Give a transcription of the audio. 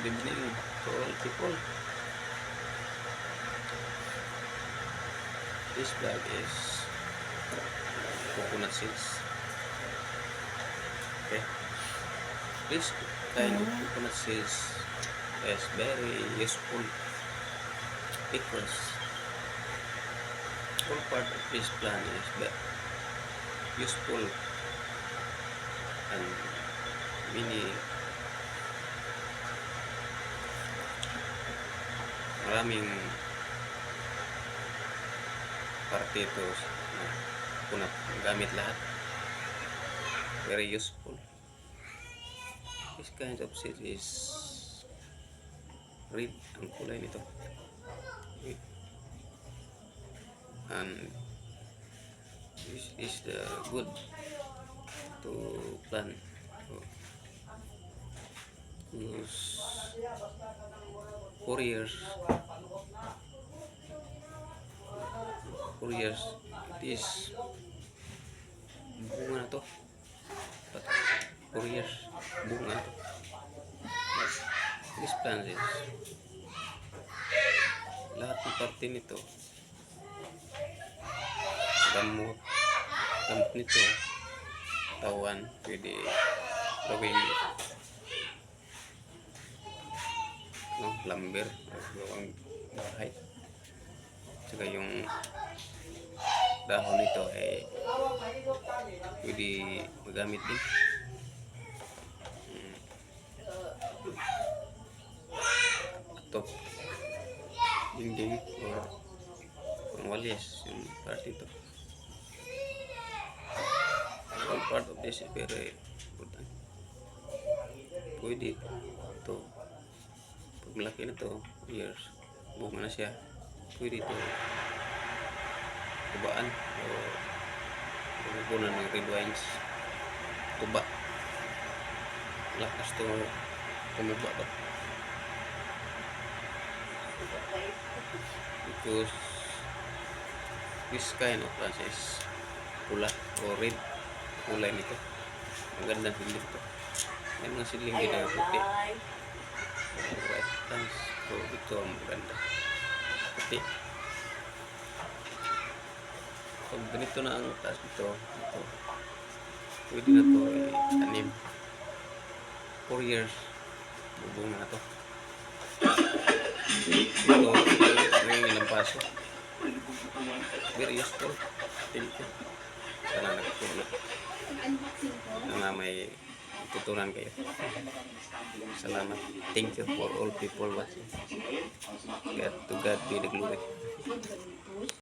Good evening to all people. This vlog is coconut seeds. Okay. This kind of coconut seeds is very useful because all part of this plant is very useful and maraming parte ito na kunat gamit lahat, very useful. This kind of seed is red ang kulay nito, red. And this is the good to plant use 4 years it is bunga na to, but 4 years bunga to. This plant is lahat ng parte nito gamot nito, tawan, pwede gawing lumber, gawang bahay. Saka yung dahon nito ay pwede magamit din. Ito dingding or pangwalis yung part ito. All part of this is very important. Pwede ito pag malaki na to, years bunga na siya, pwede ito tubaan o punan ng red wines, tuba, lakas to tumuba ba, because this kind of plants is pula o red kulay nito. Ang ganda ng siling ito. May mga siling din na puti, white plants. So ito ang maganda puti. So ganito na ang taas nito. Ito pwede na to i-tanim. 4 years bubunga na to. Ito may ilang paso, very useful. Sana nagtulong na may tutunan kayo. Salamat. Thank you for all people watching. To God be the glory.